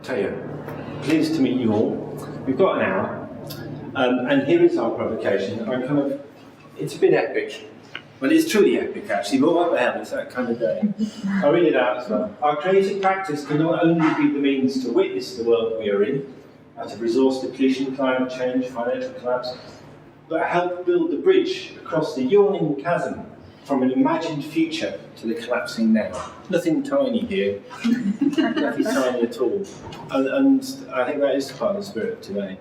Teo, pleased to meet you all. We've got an hour, and here is our provocation. It's a bit epic. Well, it's truly epic, actually, but what the hell, it's that kind of day. I'll read it out as well. Our creative practice can not only be the means to witness the world we are in, out of resource depletion, climate change, financial collapse, but help build the bridge across the yawning chasm from an imagined future to the collapsing now. Nothing tiny here, nothing tiny at all. And I think that is part of the spirit of today.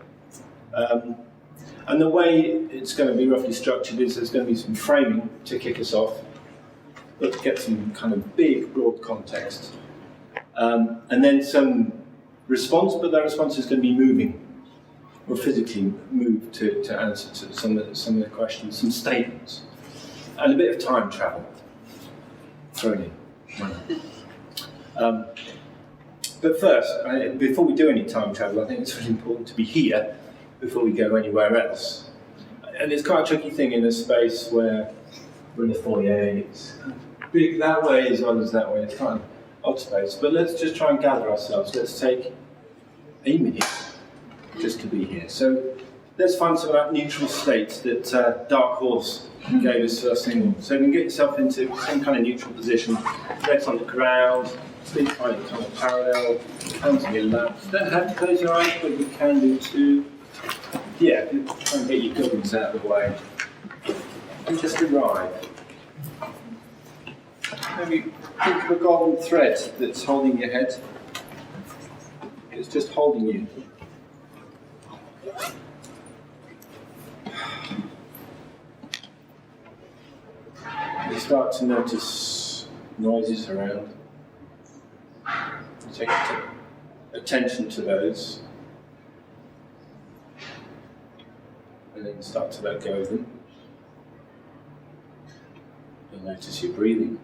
And the way it's going to be roughly structured is there's going to be some framing to kick us off, but to get some kind of big, broad context. And then some response, but that response is going to be moving, or physically move to answer to some of the questions, some statements, and a bit of time travel thrown in. But first, before we do any time travel, I think it's really important to be here before we go anywhere else. And it's quite a tricky thing in a space where we're in a foyer, it's big that way as well as that way, it's kind of odd space. But let's just try and gather ourselves. Let's take a minute just to be here. So let's find some of that neutral state that Dark Horse gave us first thing. So you can get yourself into some kind of neutral position, legs on the ground, feet kind of parallel, hands on your lap. You don't have to close your eyes, but you can do too. Yeah, try and get your gubbins out of the way. And just arrive. Maybe think of a golden thread that's holding your head. It's just holding you. You start to notice noises around. You take attention to those. And then start to let go of them. You'll notice your breathing,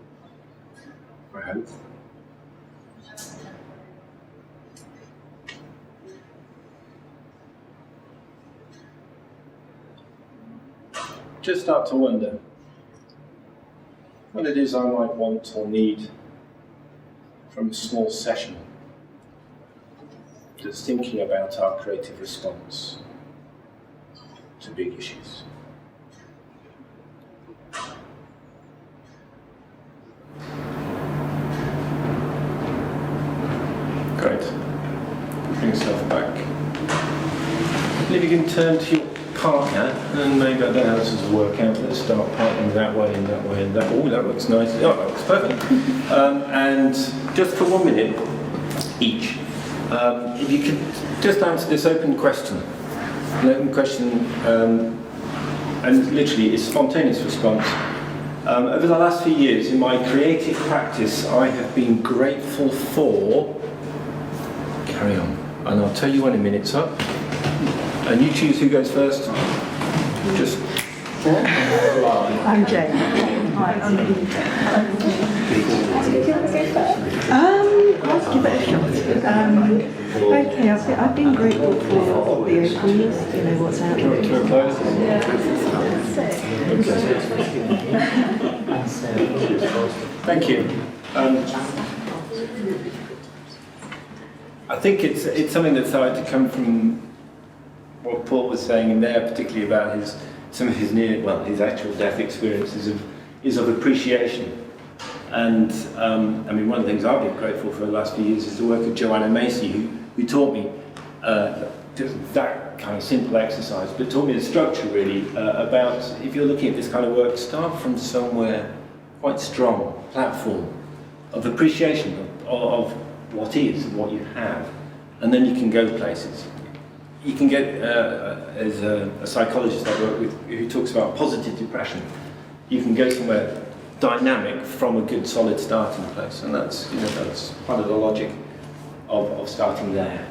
I hope. Just start to wonder what it is I might want or need from a small session that's thinking about our creative response to big issues. Great. Bring yourself back. And if you can turn to your partner, and maybe I don't know how this will work out, let's start partnering that way and that way and that. Oh, that looks nice. Oh, that looks perfect. And just for 1 minute each, if you could just answer this open question. An open question, and literally it's spontaneous response. Over the last few years in my creative practice, I have been grateful for... Carry on. And I'll tell you when a minute's up. And you choose who goes first. Just... I'm Jane. Hi, I'm Eve. Let's give it a shot. Okay, I've been grateful for the openness, you know, what's out there. To a close? Thank you. I think it's something that started to come from what Paul was saying in there, particularly about some of his his actual death experiences is of appreciation. And I mean, one of the things I've been grateful for the last few years is the work of Joanna Macy, who taught me just that kind of simple exercise, but taught me the structure really about, if you're looking at this kind of work, start from somewhere quite strong, platform of appreciation of what is, what you have, and then you can go places. You can get, as a psychologist I work with who talks about positive depression, you can go somewhere dynamic from a good solid starting place, and that's part of the logic of starting there.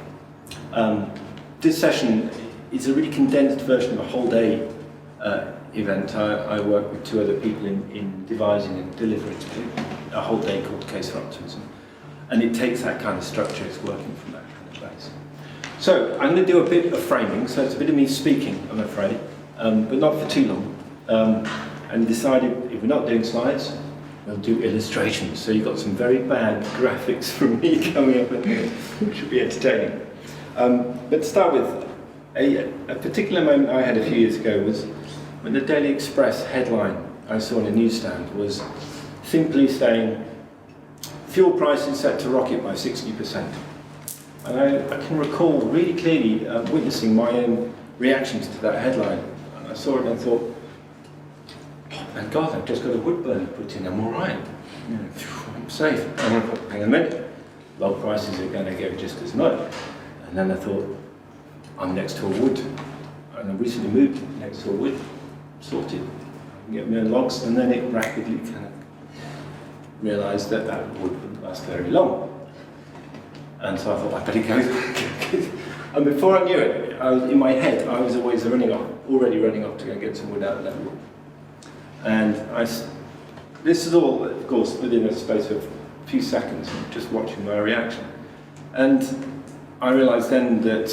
This session is a really condensed version of a whole day event. I work with two other people in devising and delivering a whole day called Case for Optimism, and it takes that kind of structure. It's working from that kind of place. So I'm going to do a bit of framing, so it's a bit of me speaking, I'm afraid, but not for too long. And decided if we're not doing slides, we'll do illustrations. So you've got some very bad graphics from me coming up with it, which should be entertaining. But to start with, a particular moment I had a few years ago was when the Daily Express headline I saw on a newsstand was simply saying, fuel prices set to rocket by 60%. And I can recall really clearly witnessing my own reactions to that headline. And I saw it and I thought, thank God, I've just got a wood burner put in, I'm all right. I'm safe. And I thought, hang on a minute, log prices are going to go just as much. And then I thought, I'm next to a wood. And I recently moved next to a wood, sorted. I can get my own logs, and then it rapidly kind of realised that that wood wouldn't last very long. And so I thought, I better go. And before I knew it, in my head, I was always already running off to go and get some wood out of that wood. And this is all, of course, within a space of a few seconds, just watching my reaction. And I realised then that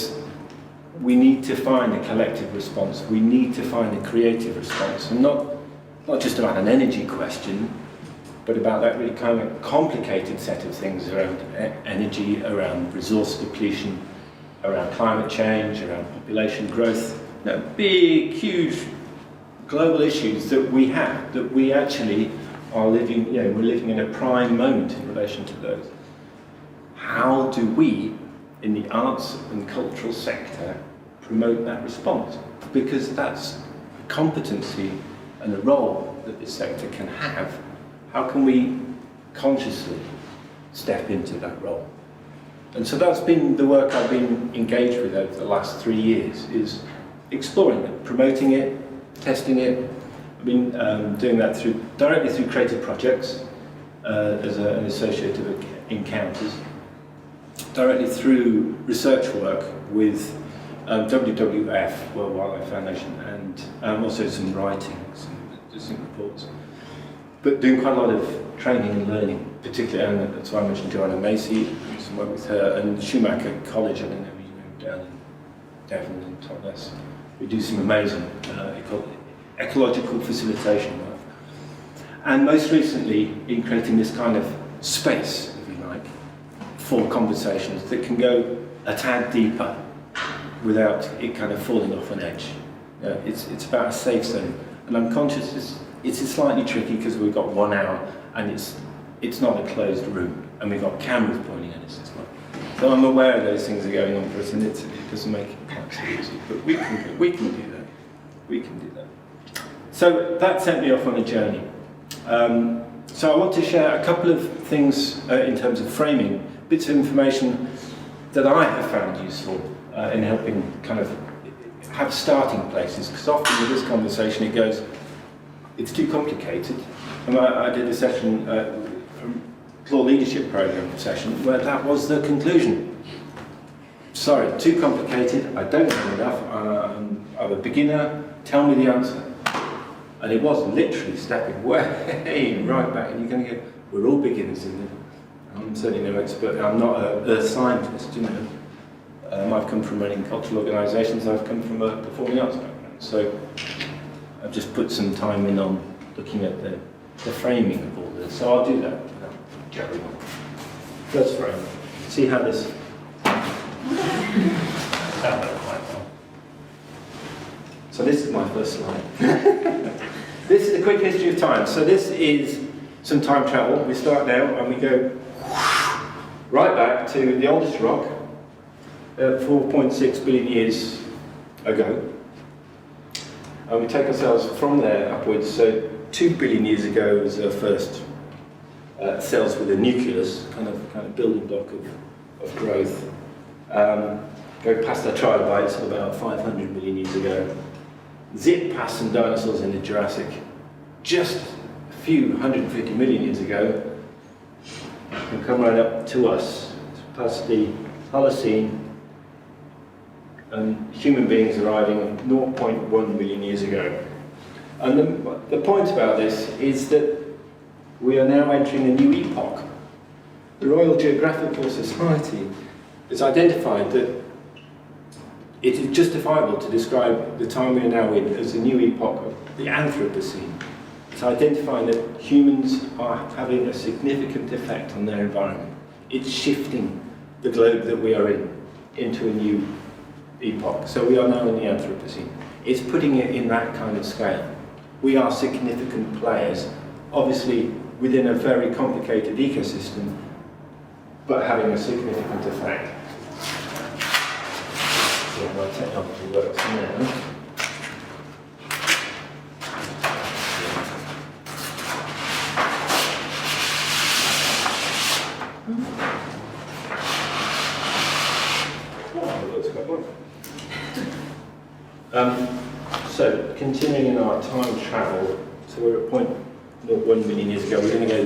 we need to find a collective response. We need to find a creative response, and not just about an energy question, but about that really kind of complicated set of things around energy, around resource depletion, around climate change, around population growth. Big, huge global issues that we have, that we actually are living, we're living in a prime moment in relation to those. How do we, in the arts and cultural sector, promote that response? Because that's a competency and a role that this sector can have. How can we consciously step into that role? And so that's been the work I've been engaged with over the last 3 years, is exploring it, promoting it, testing it. I've been doing that directly through creative projects as an associate of Encounters, directly through research work with WWF, World Wildlife Foundation, and also some writing, some reports. But doing quite a lot of training and learning, particularly, and that's why I mentioned Joanna Macy, doing some work with her, and Schumacher College, I don't know, down in Devon and Totnes. We do some amazing ecological facilitation work. And most recently, in creating this kind of space, if you like, for conversations that can go a tad deeper without it kind of falling off an edge. It's about a safe zone. And I'm conscious it's slightly tricky because we've got 1 hour and it's not a closed room, and we've got cameras pointing at us as well. So I'm aware those things are going on for us, and it doesn't make it absolutely easy, but we can do that. We can do that. So that sent me off on a journey. So I want to share a couple of things in terms of framing, bits of information that I have found useful in helping kind of have starting places, because often with this conversation it goes, it's too complicated. And I did a session, a Law Leadership Programme session, where that was the conclusion. Sorry, too complicated, I don't know enough, I'm a beginner, tell me the answer. And it was literally stepping way right back, and you're going to go, we're all beginners in it. I'm certainly no expert, I'm not a scientist, I've come from running cultural organisations, I've come from a performing arts background. So I've just put some time in on looking at the framing of all this. So I'll do that without jabbering on. First frame. See how this... So this is my first slide. This is a quick history of time. So this is some time travel. We start now and we go right back to the oldest rock, 4.6 billion years ago. And we take ourselves from there upwards. So 2 billion years ago was our first cells with a nucleus, kind of building block of growth. Go past our trilobites about 500 million years ago. Zip past some dinosaurs in the Jurassic just a few 150 million years ago. And come right up to us, past the Holocene, and human beings arriving 0.1 million years ago. And the point about this is that we are now entering a new epoch. The Royal Geographical Society has identified that it is justifiable to describe the time we are now in as a new epoch of the Anthropocene. It's identifying that humans are having a significant effect on their environment. It's shifting the globe that we are in into a new epoch. So we are now in the Anthropocene. It's putting it in that kind of scale. We are significant players, obviously within a very complicated ecosystem, but having a significant effect. See how my technology works now. So, continuing in our time travel, so we're at 0.01 million years ago, we're going to go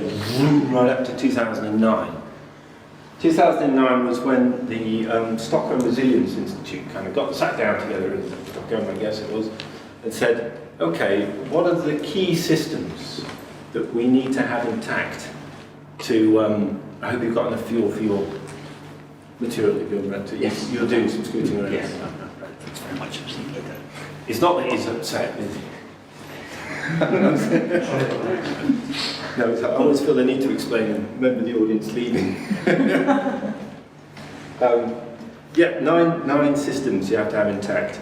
right up to 2009. 2009 was when the Stockholm Resilience Institute kind of sat down together in Stockholm, I guess it was, and said, okay, what are the key systems that we need to have intact to, I hope you've got enough fuel for your material that you're going to, yes, you're doing some scooting around. Yes, thanks very much. It's not that he's upset, is he? No, I always feel the need to explain and remember the audience leaving. Yeah, nine systems you have to have intact,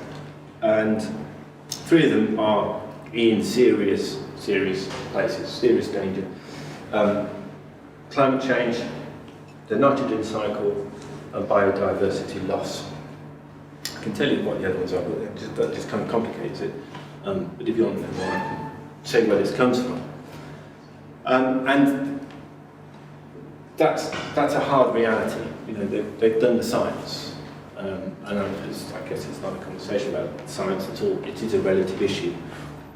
and 3 of them are in serious places, serious danger. Climate change, the nitrogen cycle, and biodiversity loss. I can tell you what the other ones are, but that just kind of complicates it. But if you want to know more, I can say where this comes from. And that's a hard reality. You know, they've done the science, and I guess it's not a conversation about science at all. It is a relative issue.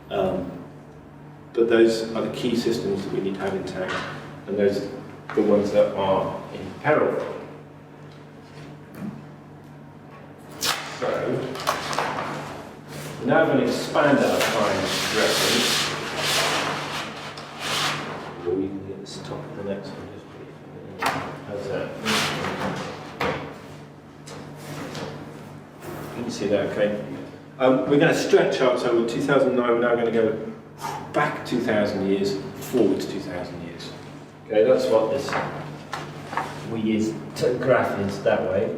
But those are the key systems that we need to have intact, and those are the ones that are in peril. So, we're now going to expand our time reference. Or we can get this top of the next one, just briefly. How's that? Can you see that? Okay. We're going to stretch out, so with 2009, we're now going to go back 2,000 years, forwards 2,000 years. Okay, that's what this graph is that way.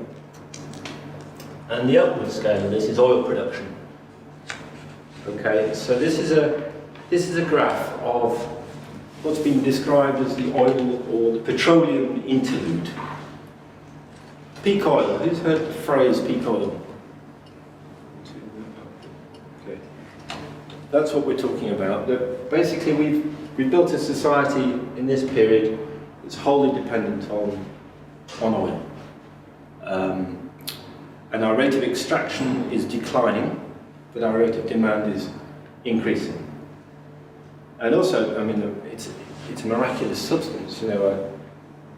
And the upward scale of this is oil production. Okay, so this is a graph of what's been described as the oil or the petroleum interlude. Peak oil. Who's heard the phrase peak oil? Okay, that's what we're talking about. Basically, we've built a society in this period that's wholly dependent on oil. And our rate of extraction is declining, but our rate of demand is increasing. And also, I mean, it's a miraculous substance. You know,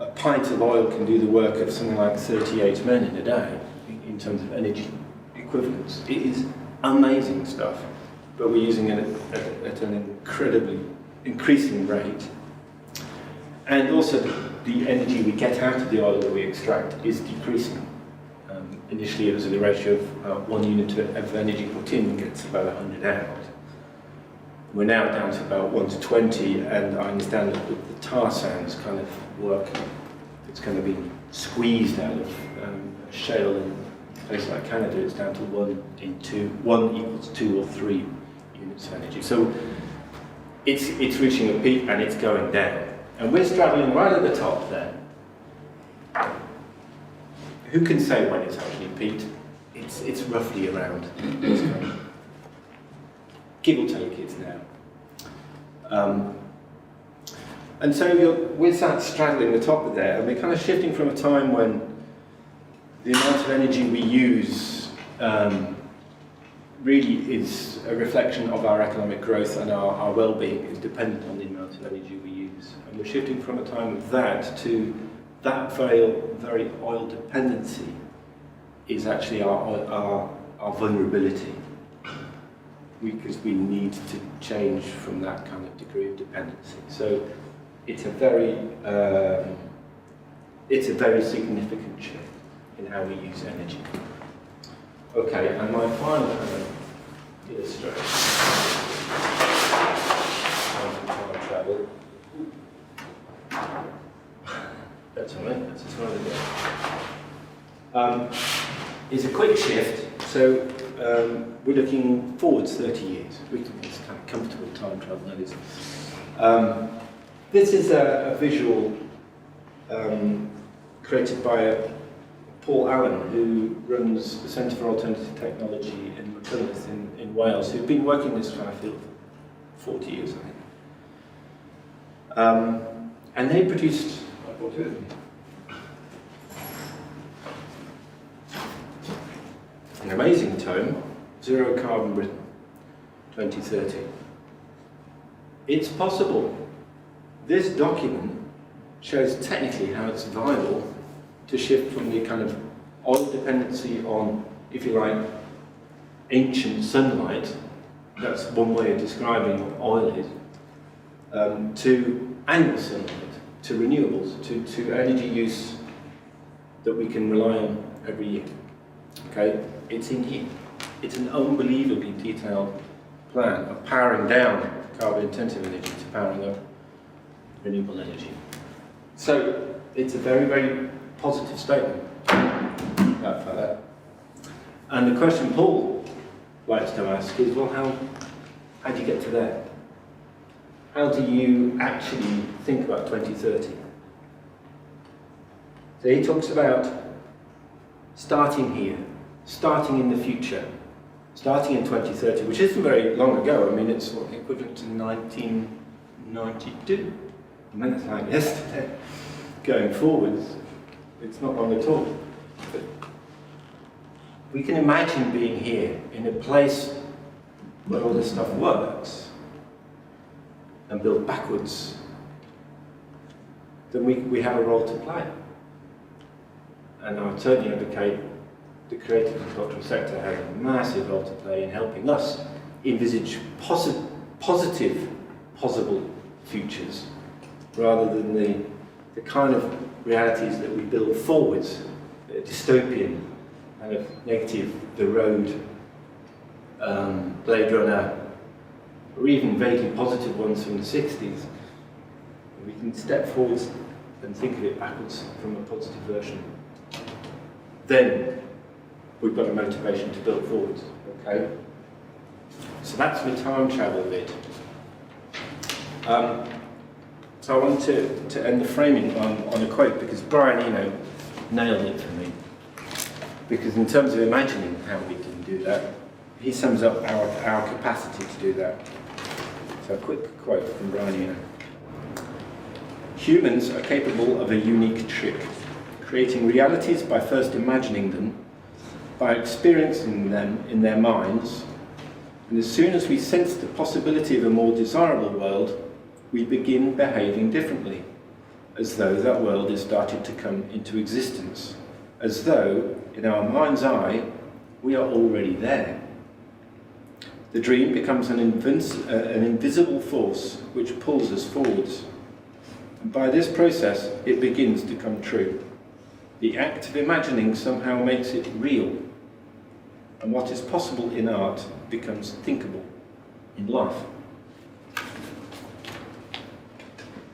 a pint of oil can do the work of something like 38 men in a day in terms of energy equivalence. It is amazing stuff, but we're using it at an incredibly increasing rate. And also, the energy we get out of the oil that we extract is decreasing. Initially, it was at a ratio of 1 unit of energy put in gets about 100 out. We're now down to about 1 to 20, and I understand that with the tar sands kind of work, it's going to be squeezed out of shale in a place like Canada. It's down to 1 equals 2 or 3 units of energy. So it's reaching a peak and it's going down. And we're straddling right at the top there. Who can say when it's actually peaked? It's roughly around this kind of, give or take it's now. And so we're sat straddling the top of there, and we're kind of shifting from a time when the amount of energy we use really is a reflection of our economic growth, and our well-being is dependent on the amount of energy we use. And we're shifting from a time of that to that very oil dependency is actually our vulnerability, because we need to change from that kind of degree of dependency. So it's a very significant shift in how we use energy. Okay, and my final illustration. travel. That's all right, that's as far as it goes. Is a quick shift, so we're looking forwards 30 years. It's kind of comfortable time travel, that is. This is a visual created by Paul Allen, who runs the Centre for Alternative Technology in Kirklees in Wales, who've been working in this kind of field for 40 years, I think. And they produced, I brought it with me, an amazing tome, Zero Carbon Britain, 2030. It's possible. This document shows technically how it's viable to shift from the kind of oil dependency on, if you like, ancient sunlight, that's one way of describing what oil is, to annual sunlight, to renewables, to energy use that we can rely on every year. Okay, it's in here. It's an unbelievably detailed plan of powering down carbon-intensive energy to powering up renewable energy. So it's a very, very positive statement about that. And the question Paul likes to ask is, well, how do you get to there? How do you actually think about 2030? So he talks about starting here, starting in the future, starting in 2030, which isn't very long ago. I mean, it's equivalent to 1992. I mean, it's like yesterday. Going forwards, it's not long at all. But we can imagine being here in a place where all this stuff works and build backwards. Then we have a role to play. And I would certainly advocate the creative and cultural sector has a massive role to play in helping us envisage positive, possible futures, rather than the kind of realities that we build forwards, dystopian, kind of negative, The Road, Blade Runner, or even vaguely positive ones from the 60s. We can step forwards and think of it backwards from a positive version. Then we've got a motivation to build forwards, okay? So that's the time travel bit. So I want to end the framing on a quote, because Brian Eno nailed it for me. Because in terms of imagining how we can do that, he sums up our capacity to do that. So a quick quote from Brian Eno. Humans are capable of a unique trick, creating realities by first imagining them, by experiencing them in their minds, and as soon as we sense the possibility of a more desirable world, we begin behaving differently, as though that world is starting to come into existence, as though, in our mind's eye, we are already there. The dream becomes an invisible force which pulls us forwards. And by this process, it begins to come true. The act of imagining somehow makes it real. And what is possible in art becomes thinkable in life.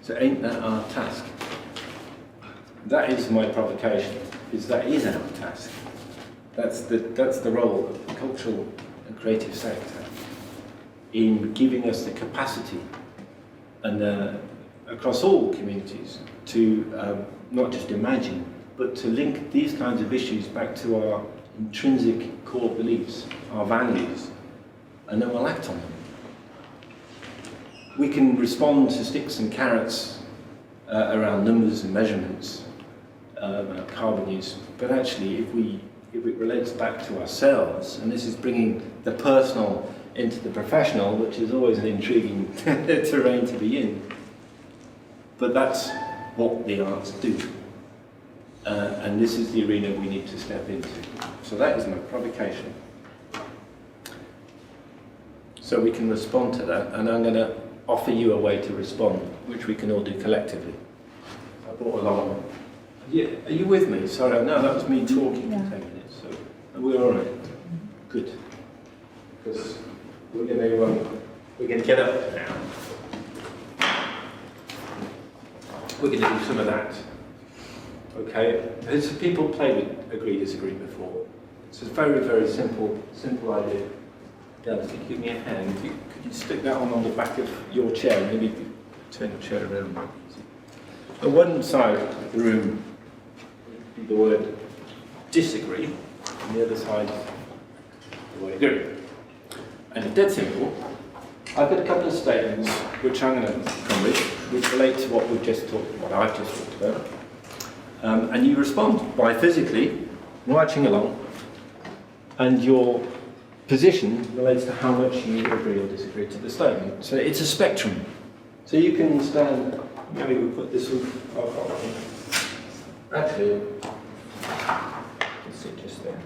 So ain't that our task? That is my provocation, is that is our task. That's the role of the cultural and creative sector in giving us the capacity and across all communities to not just imagine, but to link these kinds of issues back to our intrinsic core beliefs, our values, and then we'll act on them. We can respond to sticks and carrots around numbers and measurements about carbon use, but actually if it relates back to ourselves, and this is bringing the personal into the professional, which is always an intriguing terrain to be in, but that's what the arts do. And this is the arena we need to step into. So that is my provocation. So we can respond to that, and I'm going to offer you a way to respond, which we can all do collectively. I brought along. Yeah, are you with me? Sorry, no, that was me talking for 10 minutes. So are we all right? Good. Because we're going to get up now. we're going to do some of that. Okay, has people played with agree disagree before? It's a very, very simple idea. Yeah, if you give me a hand, could you stick that on the back of your chair? Maybe turn your chair around. On one side of the room would be the word disagree, and the other side the word agree. And it's dead simple. I've got a couple of statements which I'm going to come with, which relate to what we've just talked, what I've just talked about. And you respond by physically marching along, and your position relates to how much you agree or disagree to the statement. So it's a spectrum. So you can stand, maybe we'll put this one, actually, let's sit just there.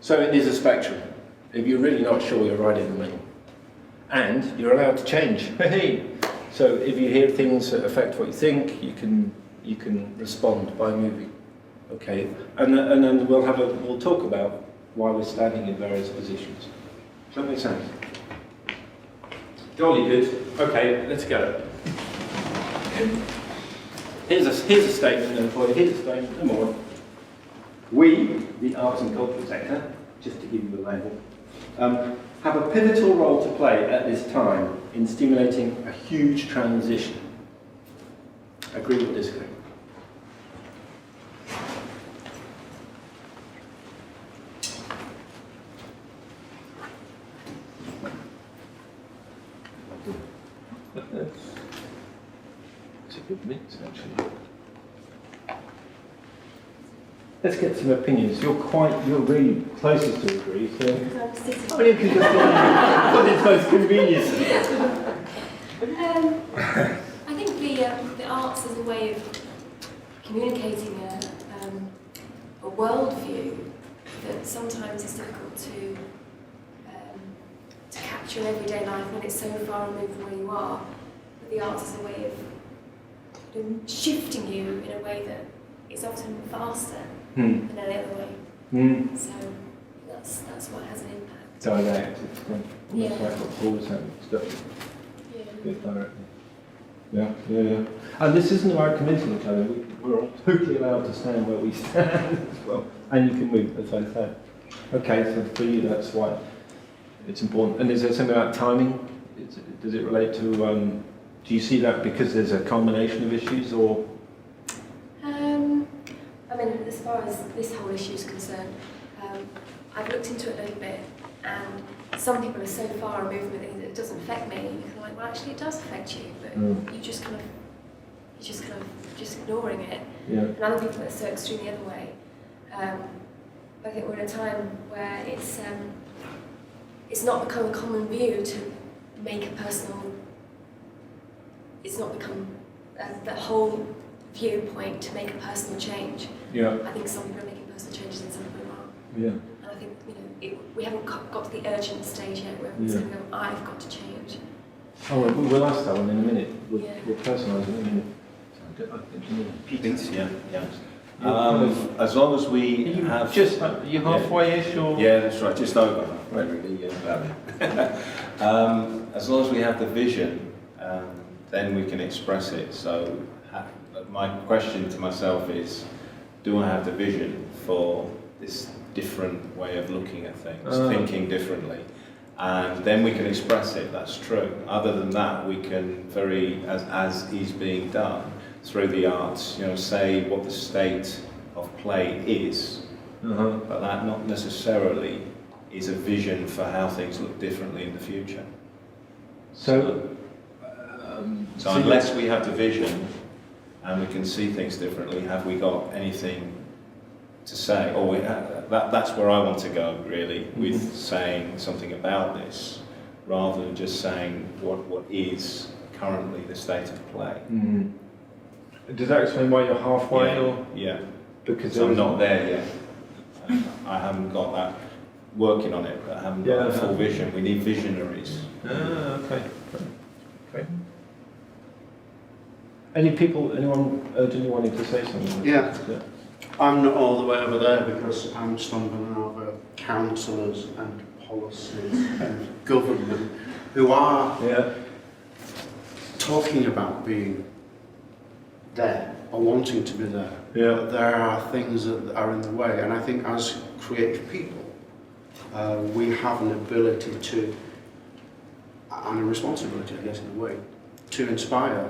So it is a spectrum. If you're really not sure, you're right in the middle. And you're allowed to change. So if you hear things that affect what you think, you can respond by moving. Okay, and then we'll talk about why we're standing in various positions. Does that make sense? Jolly good. Okay, let's go. Here's a statement then for you. Here's a statement, number one. We, the arts and cultural sector, just to give you the label, have a pivotal role to play at this time in stimulating a huge transition. Agree or disagree? It's a good mix, actually. Let's get some opinions. You're really closest to agree, so. Oh, you can just because it's most convenient. I think the arts is a way of communicating a worldview that sometimes is difficult to capture in everyday life when it's so far removed from where you are. But the arts is a way of shifting you in a way that is often faster than any other way. So that's what has an impact. Direct, it's almost like what Paul was saying, stuff. Directly. Yeah. And this isn't about convincing each other. We're all totally allowed to stand where we stand as well. And you can move, as I said. Okay, so for you, that's why it's important. And is there something about timing? Does it relate to, do you see that because there's a combination of issues, or? I mean, as far as this whole issue is concerned, I've looked into it a little bit, and some people are so far removed from it that it doesn't affect me. And you're like, well, actually, it does affect you, but you're just ignoring it. Yeah. And other people are so extreme the other way. I think we're in a time where it's not become a common view to make a personal. It's not become the whole viewpoint to make a personal change. Yeah. I think some people are making personal changes and some people aren't. Yeah. And I think we haven't got to the urgent stage yet where we're going, I've got to change. Oh, we'll ask that one in a minute. We'll personalise it in a minute. As long as we have... Are you halfway-ish, or...? Yeah, that's right, just over halfway, really, as long as we have the vision, then we can express it. So my question to myself is, do I have the vision for this different way of looking at things, thinking differently? And then we can express it, that's true. Other than that, we can as is being done through the arts, say what the state of play is, but that not necessarily is a vision for how things look differently in the future. So unless we have the vision and we can see things differently, have we got anything to say? Or that's where I want to go, really, with saying something about this, rather than just saying what is currently the state of play. Does that explain why you're halfway? Yeah, or? yeah. Because I'm not there yet. I haven't got that, working on it, but I haven't got the full vision. We need visionaries. Okay. Anyone urgently wanting to say something? Yeah. I'm not all the way over there because I'm stumbling over councillors and policies and government who are Yeah. talking about being there or wanting to be there. Yeah. But there are things that are in the way, and I think as creative people, we have an ability to, and a responsibility, I guess, in a way, to inspire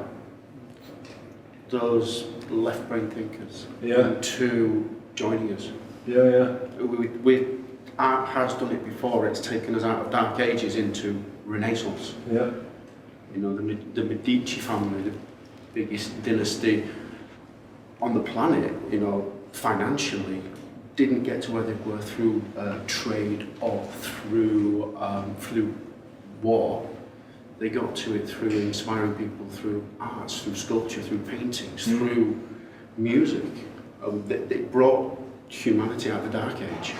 those left-brain thinkers into joining us. Yeah. Art has done it before. It's taken us out of dark ages into Renaissance. Yeah. You know, the Medici family, the biggest dynasty on the planet, you know, financially, didn't get to where they were through trade or through war. They got to it through inspiring people, through arts, through sculpture, through paintings, through music. They brought humanity out of the dark age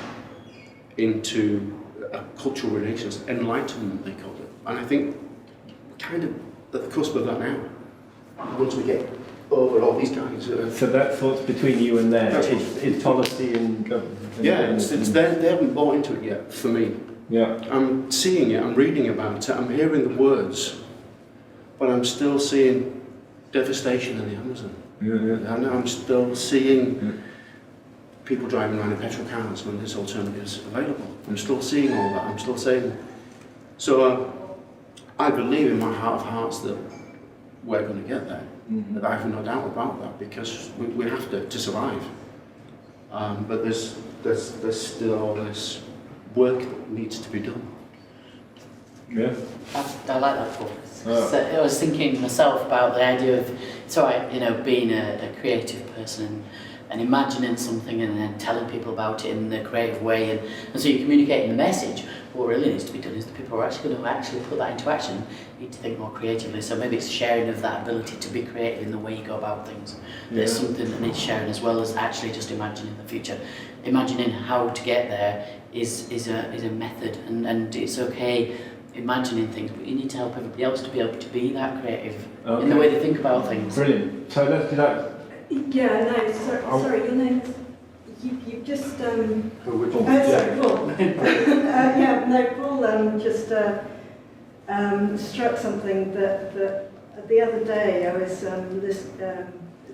into a cultural renaissance, enlightenment they called it. And I think we're kind of at the cusp of that now. Once we get over all these guys. So that thought's between you and them. That's It's policy and government. Yeah, they haven't bought into it yet, for me. Yeah. I'm seeing it, I'm reading about it, I'm hearing the words, but I'm still seeing devastation in the Amazon. Yeah. And I'm still seeing people driving around in petrol cars when this alternative is available. I'm still seeing all that, I'm still saying. So I believe in my heart of hearts that we're going to get there. I have no doubt about that, because we have to survive. But there's still all this work that needs to be done. Yeah. I like that focus. So I was thinking myself about the idea of, it's all right, you know, being a creative person and imagining something and then telling people about it in a creative way, and so you're communicating the message. What really needs to be done is the people who are actually going to actually put that into action need to think more creatively. So maybe it's sharing of that ability to be creative in the way you go about things. There's something that needs sharing, as well as actually just imagining the future. Imagining how to get there is a method, and it's okay imagining things, but you need to help everybody else to be able to be that creative in the way they think about things. Brilliant. So let's do that. Yeah, no, sorry, your name is, you've just, sorry, Paul. Paul just struck something that the other day I was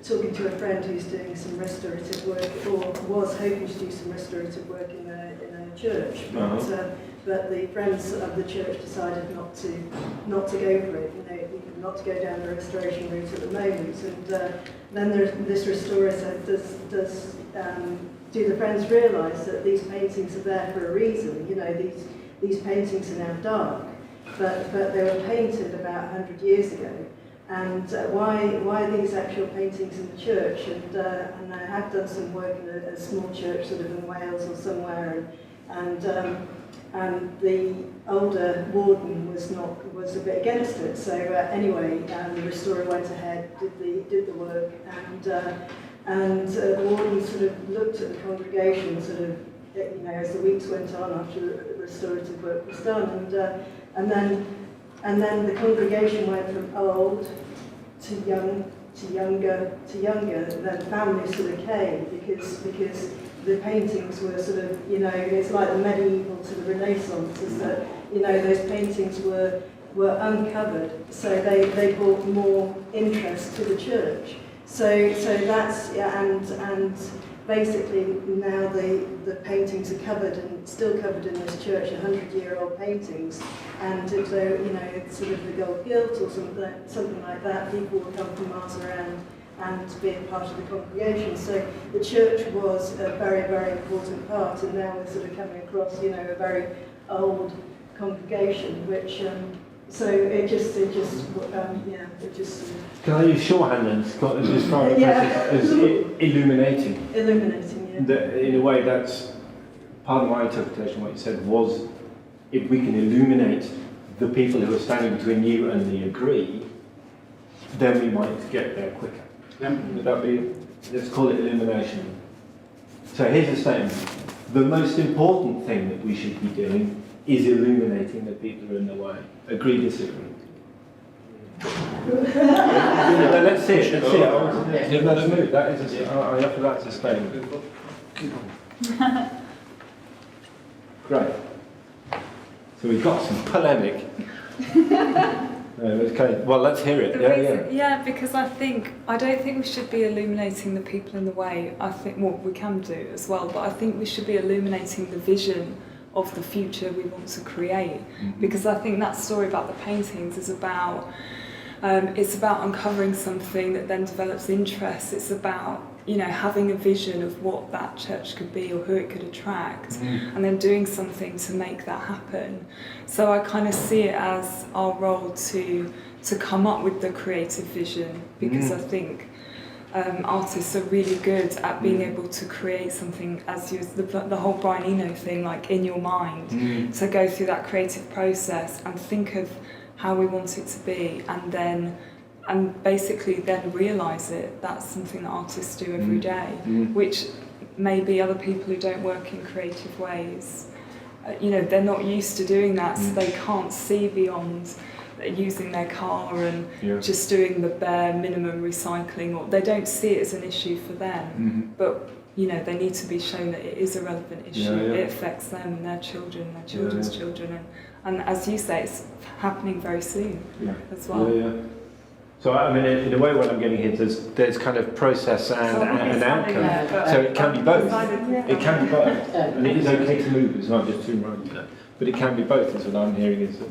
talking to a friend who's doing some restorative work, or was hoping to do some restorative work in a church, but the friends of the church decided not to go for it, not to go down the restoration route at the moment. And then this restorer said, do the friends realise that these paintings are there for a reason? You know, these paintings are now dark, but they were painted about 100 years ago. And why these actual paintings in the church? And I have done some work in a small church, sort of in Wales or somewhere, and the older warden was a bit against it. So anyway, the restorer went ahead, did the work, and the warden sort of looked at the congregation, sort of, you know, as the weeks went on after the restorative work was done, and then the congregation went from old to young to younger to younger, and then families sort of came because the paintings were sort of, you know, it's like the medieval to the Renaissance, is that, you know, those paintings were uncovered, so they brought more interest to the church. So that's, and basically now the paintings are covered and still covered in this church, 100-year-old paintings, and if they're, you know, it's sort of the gold gilt or something like that, people will come from miles around and be a part of the congregation. So the church was a very, very important part, and now we're sort of coming across, you know, a very old congregation, which so it just Can I use shorthand then? As far as illuminating. Illuminating, yeah. In a way, that's part of my interpretation. What you said was, if we can illuminate the people who are standing between you and the agree, then we might get there quicker. Would that be? Let's call it illumination. So here's a statement: the most important thing that we should be doing is illuminating the people who are in the way. Agree, disagree? Let's see it. Let's move. That is I offer that as a statement. Great. So we've got some polemic. Okay, well, let's hear it. Because I don't think we should be illuminating the people in the way. I think we can do as well, but I think we should be illuminating the vision of the future we want to create. Because I think that story about the paintings is about uncovering something that then develops interest. It's about having a vision of what that church could be or who it could attract, and then doing something to make that happen. So I kind of see it as our role to come up with the creative vision, because I think artists are really good at being able to create something, as the whole Brian Eno thing, like in your mind, to go through that creative process and think of how we want it to be, and basically then realise it. That's something that artists do every day, which maybe other people who don't work in creative ways, they're not used to doing that, so they can't see beyond using their car and just doing the bare minimum recycling, or they don't see it as an issue for them, but they need to be shown that it is a relevant issue. It affects them and their children, their children's children, and as you say, it's happening very soon as well. So I mean, in a way, what I'm getting here is there's kind of process and outcome. So it can be both. It can be both, and it is okay to move. It's not just too right, but it can be both. Is what I'm hearing, is that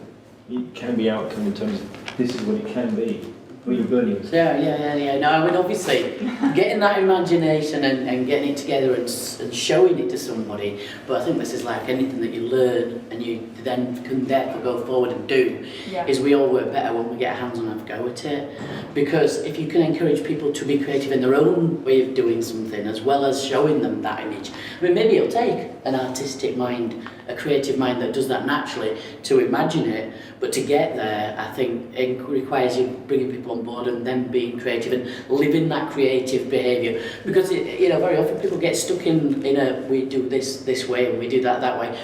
it can be outcome in terms of this is what it can be. What you're burning. No, I mean, obviously, getting that imagination and getting it together and showing it to somebody, but I think this is like anything that you learn and you then can therefore go forward and do, is we all work better when we get our hands on and have a go at it. Because if you can encourage people to be creative in their own way of doing something, as well as showing them that image, I mean, maybe it'll take an artistic mind, a creative mind that does that naturally to imagine it, but to get there, I think it requires you bringing people on board and then being creative and living that creative behaviour. Because very often people get stuck in we do this way and we do that way.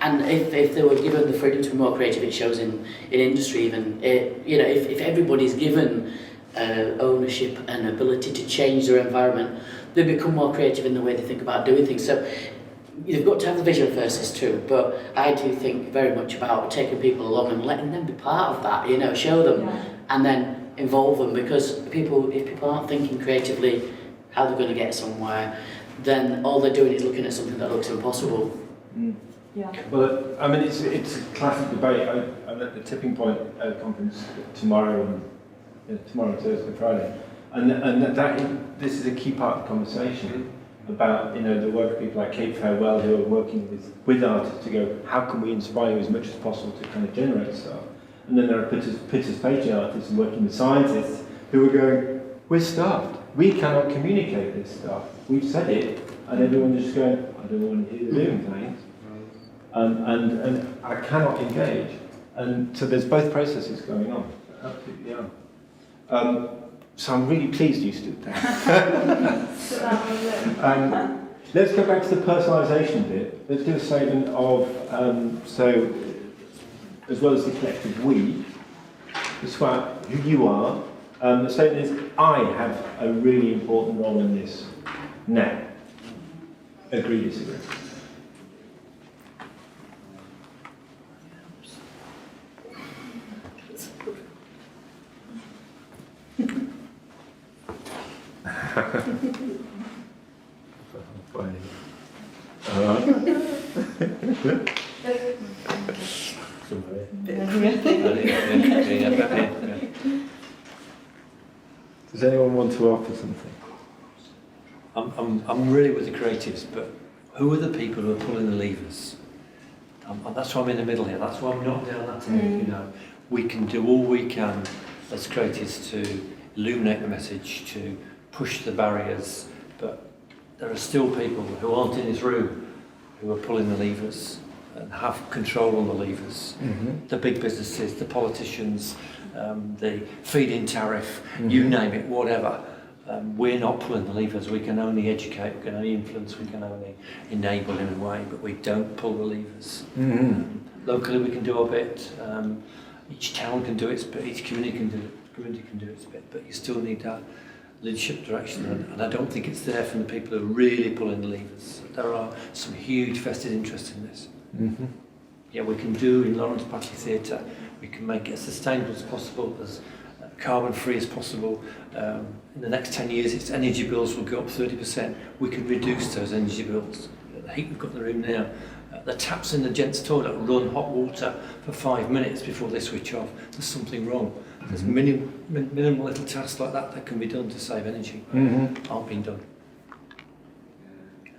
And if they were given the freedom to be more creative, it shows in industry even. If everybody's given ownership and ability to change their environment, they become more creative in the way they think about doing things. So you've got to have the vision first, it's true, but I do think very much about taking people along and letting them be part of that, show them and then involve them, because if people aren't thinking creatively how they're going to get somewhere, then all they're doing is looking at something that looks impossible. Well, I mean, it's a classic debate. I'm at the Tipping Point conference tomorrow, Thursday, Friday, and this is a key part of the conversation about the work of people like Kate Farewell, who are working with artists to go, how can we inspire you as much as possible to kind of generate stuff? And then there are participatory artists and working with scientists who are going, we're stuffed. We cannot communicate this stuff. We've said it, and everyone's just going, I don't want to hear the doing things. And I cannot engage. And so there's both processes going on. Absolutely, so I'm really pleased you stood there. Let's go back to the personalisation bit. Let's do a statement of, so as well as the collective we, describe who you are. The statement is, I have a really important role in this now. Agree, disagree. Does anyone want to offer something? I'm really with the creatives, but who are the people who are pulling the levers? And that's why I'm in the middle here. That's why I'm not down that end. We can do all we can as creatives to illuminate the message, to push the barriers, but there are still people who aren't in this room who are pulling the levers and have control on the levers. The big businesses, the politicians, the feed-in tariff, you name it, whatever. We're not pulling the levers. We can only educate, we can only influence, we can only enable in a way, but we don't pull the levers. Locally we can do a bit, each town can do its bit, each community can do its bit, but you still need that leadership direction, and I don't think it's there from the people who are really pulling the levers. There are some huge vested interests in this. Yeah, we can do in Lawrence Batley Theatre We can make it as sustainable as possible, as carbon-free as possible. In the next 10 years, its energy bills will go up 30%. We can reduce those energy bills. The heat we've got in the room now, the taps in the gents' toilet run hot water for 5 minutes before they switch off. There's something wrong. There's minimal little tasks like that can be done to save energy. Aren't being done.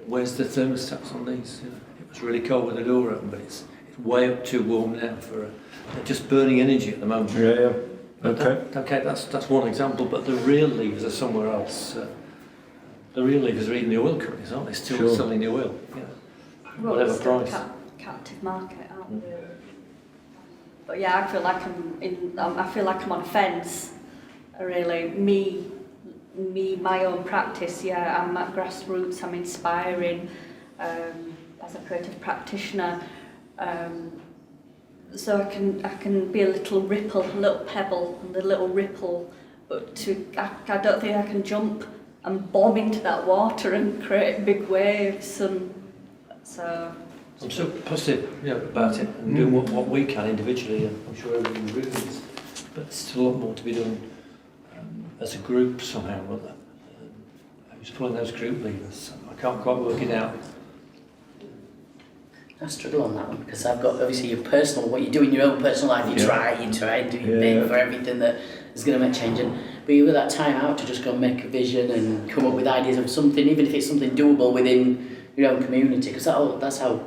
Where's the thermostats on these? You know, it was really cold with the door open, but it's way up too warm now for they're just burning energy at the moment. Yeah. Okay. Okay, that's one example, but the real levers are somewhere else. The real levers are even the oil companies, aren't they? Still selling the oil. Yeah. Well, Whatever it's still price. Captive market, aren't we? But yeah, I feel like I'm on a fence. Really, my own practice. Yeah, I'm at grassroots. I'm inspiring as a creative practitioner. So I can be a little ripple, a little pebble, and a little ripple. But I don't think I can jump and bomb into that water and create big waves. And so I'm so positive, about it and doing what we can individually, and I'm sure everyone in the room is. But there's still a lot more to be done as a group somehow or other. Who's pulling those group levers? I can't quite work it out. I struggle on that one because I've got obviously your personal, what you do in your own personal life, you try and do your bit for everything that is going to make change. But you have that time out to just go and make a vision and come up with ideas of something, even if it's something doable within your own community, because that's how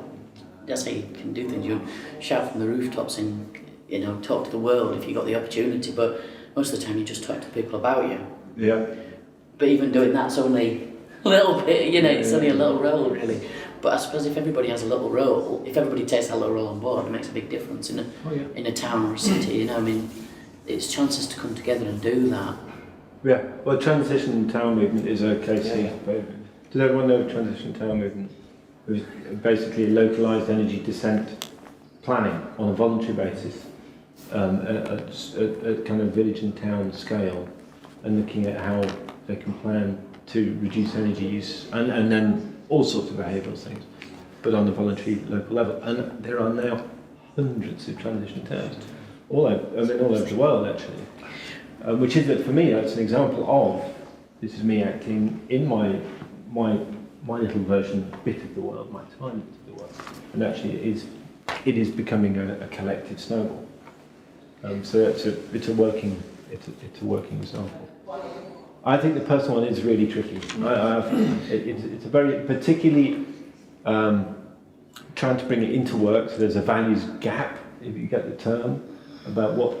you can do things. You shout from the rooftops and talk to the world if you got the opportunity. But most of the time you just talk to people about you. Yeah. But even doing that's only a little bit, it's only a little role really. But I suppose if everybody has a little role, if everybody takes that little role on board, it makes a big difference in a town or a city. It's chances to come together and do that. Yeah. Well, transition town movement is a case. Does everyone know Transition Town Movement? It was basically localised energy descent planning on a voluntary basis, at kind of village and town scale, and looking at how they can plan to reduce energy use and then all sorts of behavioural things, but on a voluntary local level. And there are now hundreds of transition towns, all over the world actually, which is, for me, that's an example of, this is me acting in my little version, bit of the world, my tiny bit of the world, and actually it is becoming a collective snowball. So it's a working example. I think the personal one is really tricky. It's a very particularly trying to bring it into work. So there's a values gap, if you get the term, about what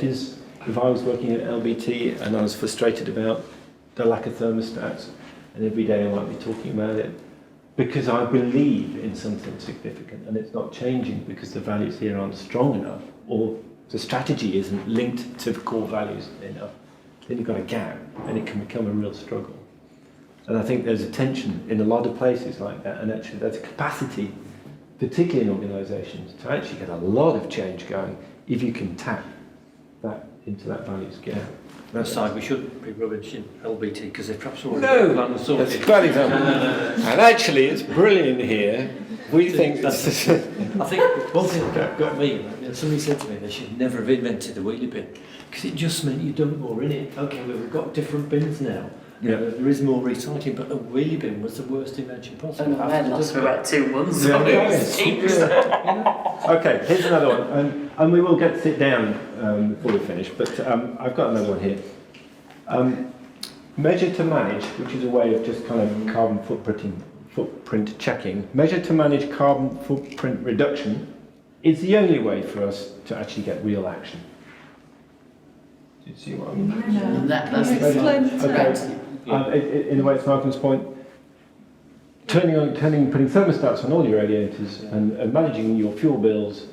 is. If I was working at LBT and I was frustrated about the lack of thermostats, and every day I might be talking about it, because I believe in something significant and it's not changing because the values here aren't strong enough, or the strategy isn't linked to core values enough, then you've got a gap and it can become a real struggle. And I think there's a tension in a lot of places like that, and actually there's a capacity, particularly in organisations, to actually get a lot of change going if you can tap that into that values gap. That side, we shouldn't be rubbish in LBT because they've perhaps already No, that's a bad example. And actually, it's brilliant here. We think I think one thing that got me, somebody said to me they should never have invented the wheelie bin because it just meant you dump more in it. Okay, well, we've got different bins now. Yeah. There is more recycling, but the wheelie bin was the worst invention possible. I had lost for about 2 months. Okay, here's another one, and we will get to sit down before we finish, but I've got another one here. Measure to manage, which is a way of just kind of carbon footprint checking. Measure to manage carbon footprint reduction is the only way for us to actually get real action. Do you see what I mean? That's in a way, it's Malcolm's point. Putting thermostats on all your radiators and managing your fuel bills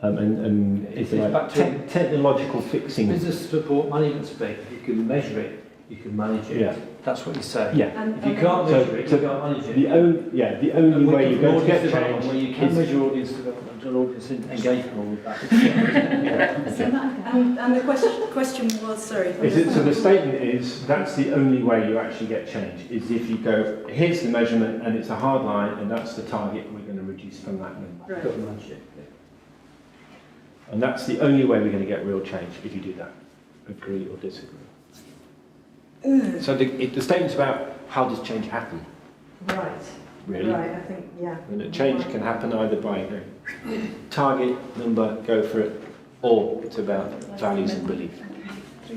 and if you like, technological fixing. Business support management spec, you can measure it, you can manage it. Yeah. That's what you say. Yeah. If you can't measure it, you can't manage it. The only way you're going to get change where you can measure audience development and audience engagement, all of that. And the question was, sorry. So the statement is that's the only way you actually get change is if you go, here's the measurement and it's a hard line and that's the target and we're going to reduce from that number. Right. Got to manage it. And that's the only way we're going to get real change, if you do that. Agree or disagree? So the statement's about how does change happen, Right. really. Right, I think, yeah. And that change can happen either by target, number, go for it, or it's about values and belief.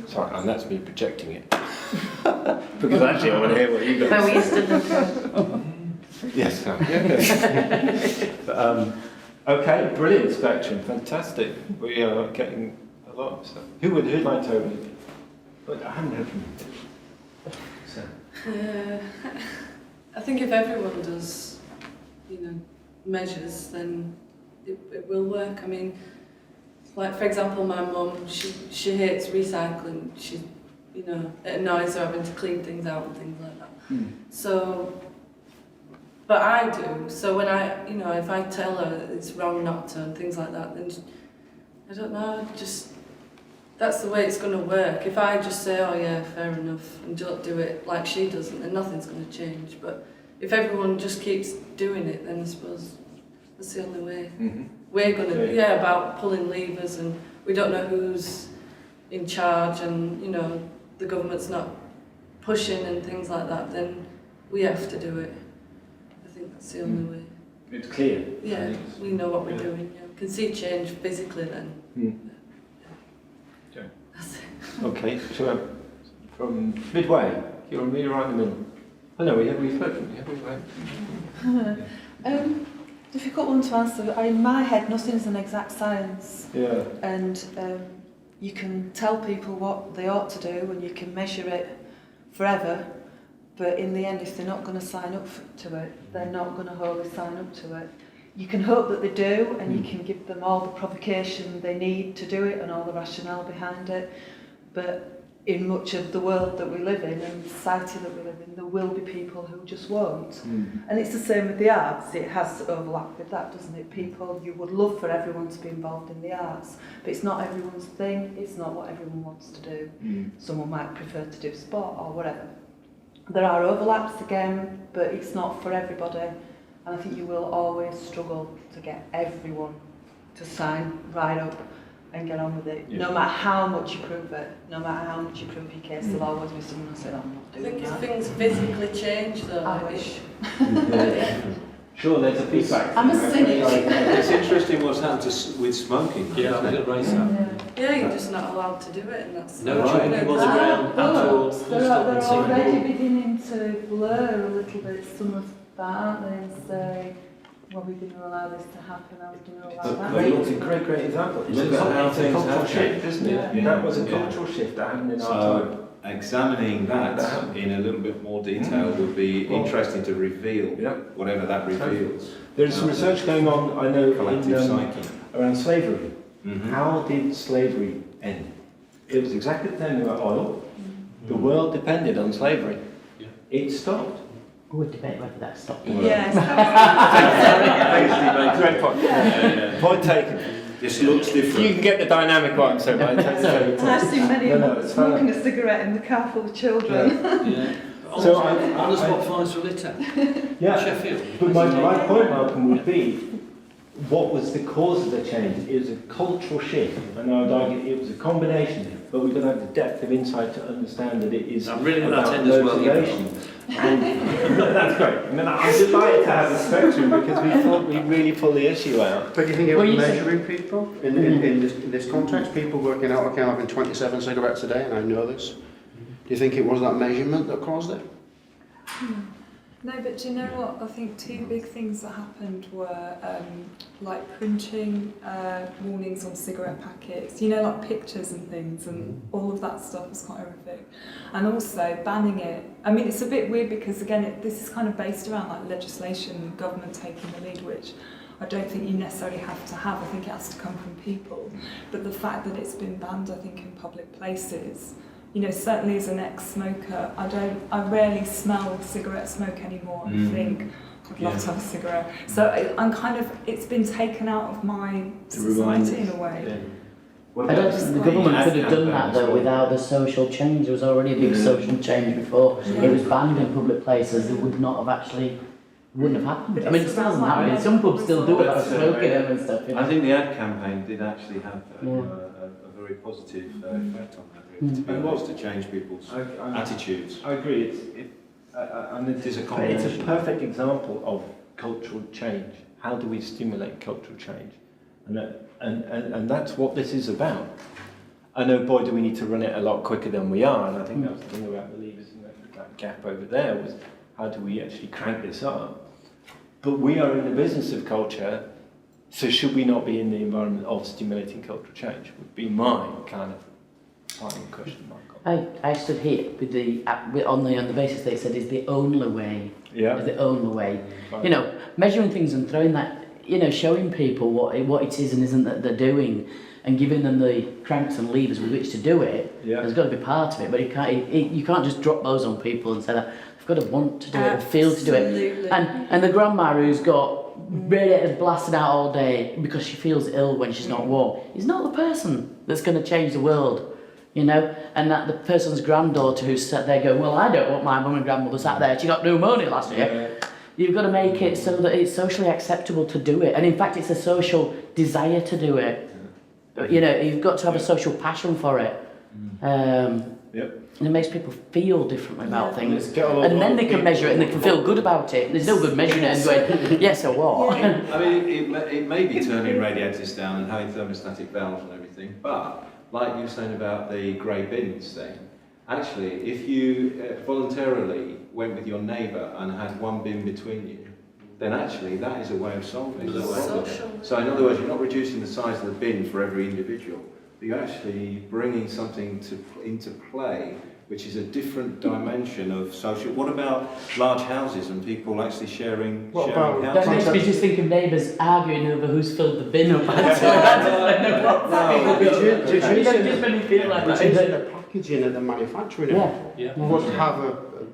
Sorry, and that's me projecting it. Because actually I want to hear what you guys say. Yes. Okay, brilliant spectrum, fantastic. We are getting a lot of stuff. Who'd like to open it? But I haven't heard from you. So. I think if everyone does, measures, then it will work. I mean, like for example, my mum, she hates recycling. She, it annoys her having to clean things out and things like that. So, but I do. So when if I tell her it's wrong not to and things like that, then I don't know. That's the way it's going to work. If I just say, oh yeah, fair enough, and don't do it like she doesn't, then nothing's going to change. But if everyone just keeps doing it, then I suppose that's the only way. We're going to, about pulling levers, and we don't know who's in charge, and, the government's not pushing and things like that, then we have to do it. I think that's the only way. It's clear. Yeah, we know what we're doing. Yeah. We can see change physically then. Okay, so from midway, you're really right in the middle. Oh no, we've spoken, Difficult one to answer. In my head, nothing's an exact science. Yeah. And you can tell people what they ought to do and you can measure it forever, but in the end, if they're not going to sign up to it, they're not going to wholly sign up to it. You can hope that they do, and you can give them all the provocation they need to do it and all the rationale behind it. But in much of the world that we live in and the society that we live in, there will be people who just won't. And it's the same with the arts. It has overlap with that, doesn't it? People, you would love for everyone to be involved in the arts, but it's not everyone's thing. It's not what everyone wants to do. Someone might prefer to do sport or whatever. There are overlaps again, but it's not for everybody. And I think you will always struggle to get everyone to sign right up and get on with it. No matter how much you prove it, no matter how much you prove your case, there'll always be someone who says, I'm not I doing think that. if things physically change though, I wish. Sure, there's a feedback. I'm a cynic. It's interesting what's happened with smoking. Yeah, I'm going to raise that. Yeah, you're just not allowed to do it, and that's No drinking on the ground at all. They're already beginning to blur a little bit some of that, aren't they, and say, well, we're going to allow this to happen, are we going to allow that? It's a great example. Look at how things have changed, isn't it? Yeah. That was a cultural shift that happened in our time. Examining that in a little bit more detail would be interesting to reveal whatever that reveals. There's some research going on, I know, Collective psyche. around slavery. How did slavery end? It was exactly the same about oil. The world depended on slavery. It stopped. We'll debate whether that stopped. Yes. Great point. Point taken. This looks different. You can get the dynamic right, so by the time And I've seen many of them it's smoking a cigarette in the car full of children. So on the spot fines for litter. Sheffield. But my point, Malcolm, would be, what was the cause of the change? It was a cultural shift, and I would argue it was a combination, but we've got to have the depth of insight to understand that it is I'm really about that end as well. motivation. And that's great. I mean, I'm delighted to have the spectrum because we thought we'd really pull the issue out. But do you think it was measuring people in this context? People working out, okay, I'm having 27 cigarettes a day and I know this. Do you think it was that measurement that caused it? No, but do you know what? I think two big things that happened were like printing warnings on cigarette packets, like pictures and things, and all of that stuff was quite horrific. And also banning it. I mean, it's a bit weird because, again, this is kind of based around like legislation, government taking the lead, which I don't think you necessarily have to have. I think it has to come from people. But the fact that it's been banned, I think, in public places, certainly as an ex-smoker, I rarely smell cigarette smoke anymore and think, I'd love to have a cigarette. So I'm it's been taken out of my society in a way. I don't think the government could have done that though without the social change. There was already a big social change before. It was banned in public places. They would not have actually wouldn't have happened. But I mean, it it's still doesn't about happen. I mean, some pubs still do it, like But, smoking them and stuff. You know? I think the ad campaign did actually have Yeah. a very positive effect on that, really, to be honest, to change people's attitudes. I agree. And It is a it's combination. a perfect example of cultural change. How do we stimulate cultural change? And that's what this is about. I know, boy, do we need to run it a lot quicker than we are, and I think that was the thing about the levers and that gap over there was how do we actually crank this up? But we are in the business of culture, so should we not be in the environment of stimulating cultural change? Would be my kind of final question mark. I stood here with on the basis they said is the only way. Yeah. Is the only way. Fine. You know, measuring things and throwing that, you know, showing people what it is and isn't that they're doing, and giving them the cranks and levers with which to do it. Yeah. There's got to be part of it, but you can't just drop those on people and say that they've got to want to do it and feel to do it. Absolutely. And the grandma who's got radiators blasted out all day because she feels ill when she's not warm is not the person that's going to change the world, you know. And that the person's granddaughter who's sat there going, well, I don't want my mum and grandmother sat there. She got pneumonia last year. You've got to make it so that it's socially acceptable to do it, and in fact, it's a social desire to do it. You know, you've got to have a social passion for it. And it makes people feel differently about things. And then they can measure it and they can feel good about it. There's no good measuring it and going, yes, so what? I mean, it may be turning radiators down and having thermostatic valves and everything, but like you were saying about the grey bins thing, actually, if you voluntarily went with your neighbour and had one bin between you, then actually that is a way of solving the problem. So in other words, you're not reducing the size of the bin for every individual, but you're actually bringing something into play which is a different dimension of social. What about large houses and people actually sharing houses? That makes me just think of neighbours arguing over who's filled the bin up. Just made me feel like that. The packaging at the manufacturing would have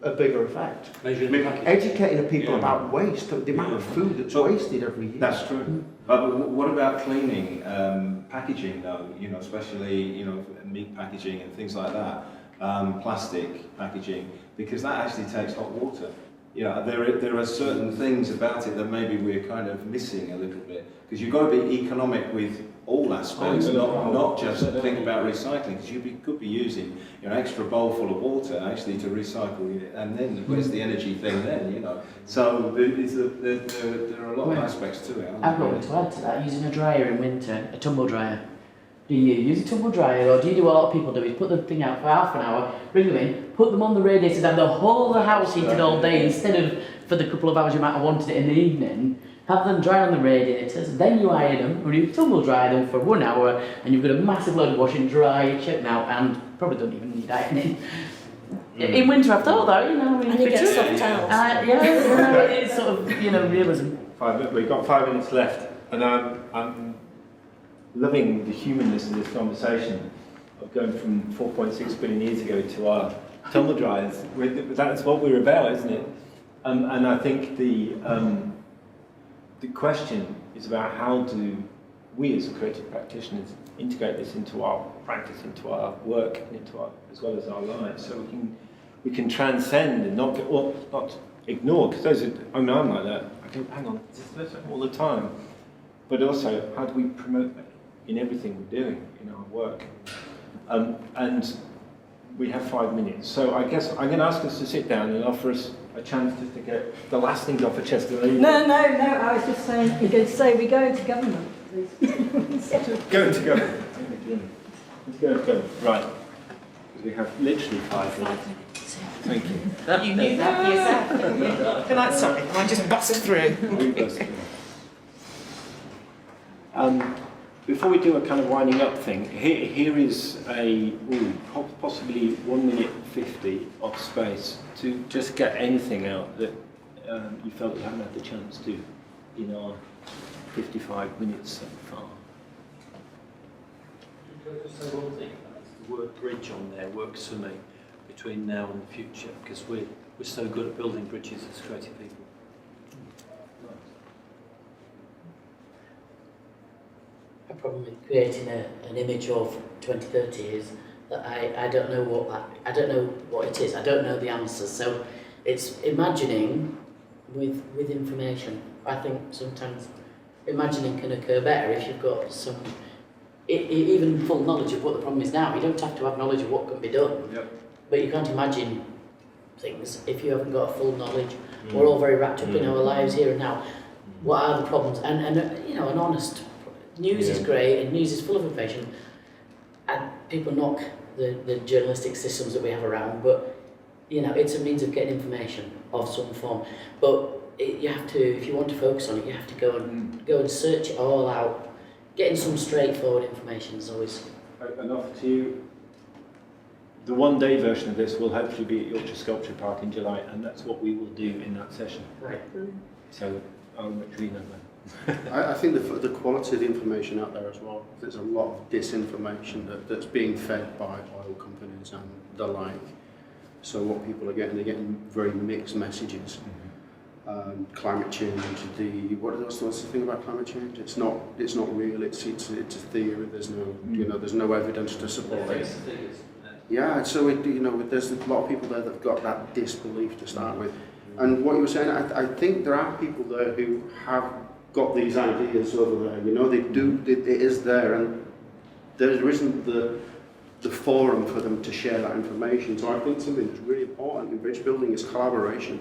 a bigger effect. Educating the people about waste, the amount of food that's wasted every year. That's true. But what about cleaning, packaging though? You know, especially meat packaging and things like that. Plastic packaging, because that actually takes hot water. Yeah, there are certain things about it that maybe we're kind of missing a little bit, because you've got to be economic with all aspects, not just think about recycling, because you could be using an extra bowl full of water actually to recycle it, and then where's the energy thing then, So there are a lot of aspects to it. I've got to add to that, using a dryer in winter, a tumble dryer. Do you use a tumble dryer, or do you do what a lot of people do, is put the thing out for half an hour, bring them in, put them on the radiators, have the whole of the house heated all day, instead of for the couple of hours you might have wanted it in the evening, have them dry on the radiators, then you iron them, or you tumble dry them for 1 hour, and you've got a massive load of washing dry, check now, and probably don't even need ironing. In winter I've thought that, And you get soft towels. It's sort of, realism. We've got 5 minutes left, and I'm loving the humanness of this conversation of going from 4.6 billion years ago to our tumble dryers. That's what we're about, isn't it? And I think the question is about how do we as creative practitioners integrate this into our practice, into our work, and as well as our lives, so we can transcend and not ignore. Because I'm like that. I go, hang on, this all the time. But also, how do we promote that in everything we're doing in our work? And we have 5 minutes. So I guess I'm going to ask us to sit down and offer us a chance just to get the last things off our chest. No, I was just saying, you're going to say we go into government, please. Go into government. Let's go into government. Right. Because we have literally 5 minutes. Thank you. You knew that yourself. Can I just bust through? Before we do a kind of winding up thing, here is a possibly 1 minute 50 of space to just get anything out that you felt you haven't had the chance to in our 55 minutes so far. Can I just say one thing? The word bridge on there works for me between now and the future, because we're so good at building bridges as creative people. A problem with creating an image of 2030 is that I don't know what it is. I don't know the answers. So it's imagining with information. I think sometimes imagining can occur better if you've got some, even full knowledge of what the problem is now. You don't have to have knowledge of what can be done, but you can't imagine things if you haven't got a full knowledge. We're all very wrapped up in our lives here and now. What are the problems? And you know, an honest news is great, and news is full of information, and people knock the journalistic systems that we have around, but you know, it's a means of getting information of some form. But you have to, if you want to focus on it, you have to go and search it all out. Getting some straightforward information is always. An offer to you. The one-day version of this will hopefully be at Yorkshire Sculpture Park in July, and that's what we will do in that session. Right. So I'll let you know that. I think the quality of the information out there as well. There's a lot of disinformation that's being fed by oil companies and the like. So what people are getting, they're getting very mixed messages. Climate change, what's the thing about climate change? It's not real. It's a theory. There's no there's no evidence to support it. Yeah, so there's a lot of people there that've got that disbelief to start with. And what you were saying, I think there are people there who have got these ideas over there. You know, it is there, and there isn't the forum for them to share that information. So I think something that's really important in bridge building is collaboration.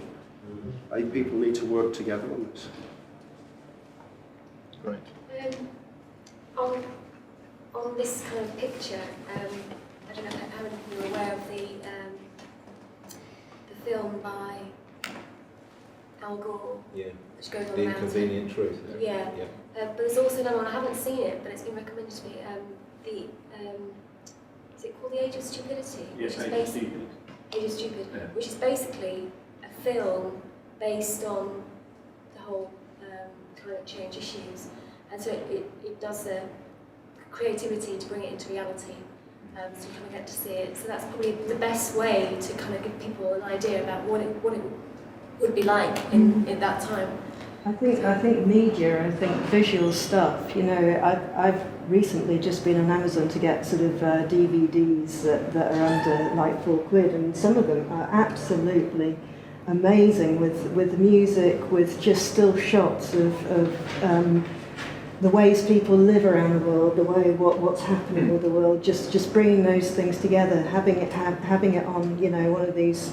I think people need to work together on this. Great. On this kind of picture, I don't know how many people are aware of the film by Al Gore, which goes on The the mountain. Inconvenient Truth. Yeah. But there's also another one, I haven't seen it, but it's been recommended to me, is it called The Age of Stupidity? Yes, Age of Stupid. Age of Stupid, Yeah. which is basically a film based on the whole climate change issues. And so it does the creativity to bring it into reality. So you kind of get to see it. So that's probably the best way to kind of give people an idea about what it would be like in that time. I think media, I think visual stuff, you know, I've recently just been on Amazon to get sort of DVDs that are under like £4, and some of them are absolutely amazing with the music, with just still shots of the ways people live around the world, the way what's happening with the world, just bringing those things together, having it on, you know, one of these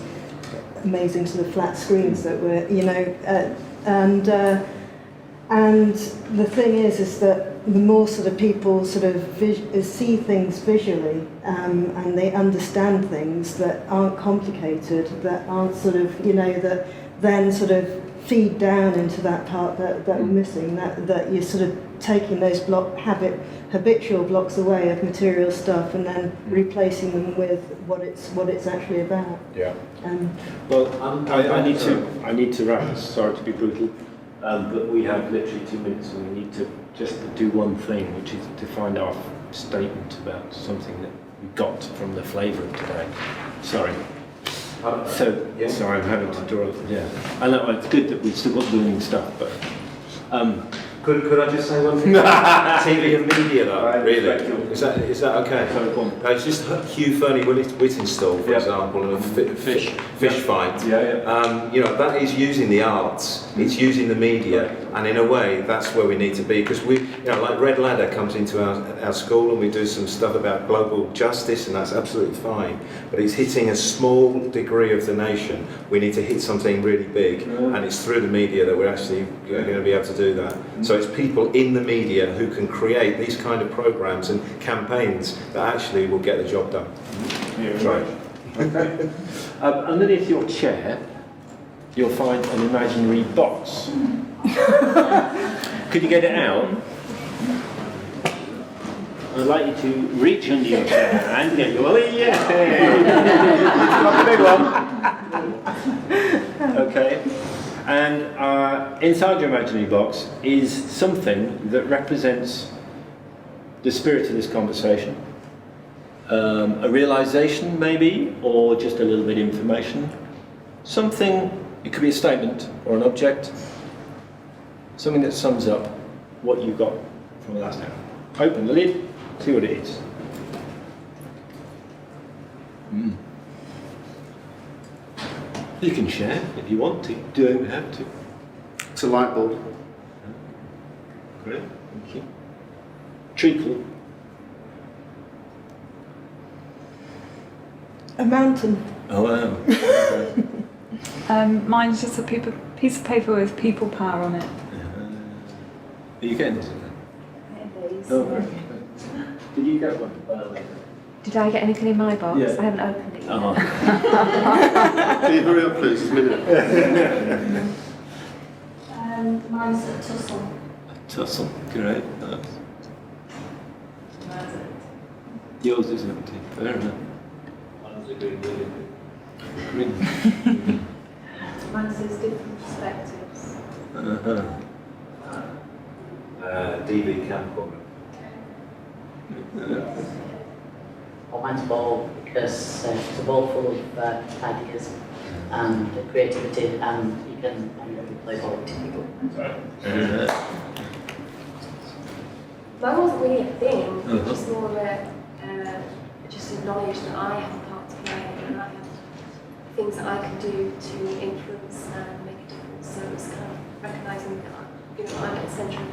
amazing sort of flat screens that were, you know, and the thing is that the more sort of people sort of see things visually, and they understand things that aren't complicated, that aren't sort of, you know, that then sort of feed down into that part that we're missing, that you're sort of taking those habitual blocks away of material stuff and then replacing them with what it's actually about. Yeah. Well, I need to wrap this. Sorry to be brutal, but we have literally 2 minutes, and we need to just do one thing, which is to find our statement about something that we got from the flavour of today. Sorry. Sorry, I'm having to draw. Yeah, I know it's good that we've still got learning stuff, but Could I just say one thing? TV and media, though, really. Is that okay? It's just Hugh Fernie-Whittinstall, for example, and a fish fight. You know, that is using the arts. It's using the media, and in a way, that's where we need to be, because we, you know, like Red Ladder comes into our school, and we do some stuff about global justice, and that's absolutely fine. But it's hitting a small degree of the nation. We need to hit something really big, and it's through the media that we're actually going to be able to do that. So it's people in the media who can create these kind of programs and campaigns that actually will get the job done. Right. Okay. Underneath your chair, you'll find an imaginary box. Could you get it out? I'd like you to reach under your chair and get your... Oh, yeah! It's not a big one. Okay. And inside your imaginary box is something that represents the spirit of this conversation. A realization, maybe, or just a little bit of information. Something, it could be a statement or an object. Something that sums up what you got from the last hour. Open the lid, see what it is. You can share if you want to, don't have to. It's a light bulb. Great, thank you. Treacle. A mountain. Oh, wow. Mine's just a piece of paper with people power on it. Are you getting this? Oh, great. Did you get one? Did I get anything in my box? Yeah. I haven't opened it yet. Oh. Can you hurry up, please? It's a minute. Mine's a tussle. Tussle, great. Nice. Yours is empty. Fair enough. Mine's a green building. Green. Mine says different perspectives. DV camcorder. Or mine's ball, because it's a ball full of ideas and creativity, and you can play ball with people. Mine wasn't really a thing, Uh-huh. just more of a, just acknowledge that I have a part to play and I have things that I can do to influence and make a difference. So it's kind of recognising that I'm at the centre of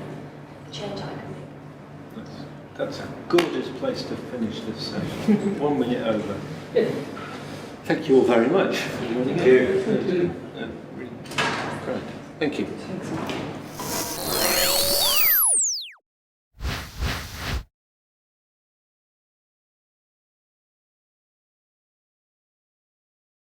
the change that I can make. That's a gorgeous place to finish this session. 1 minute over. Thank you all very much for joining us. Great. Thank you.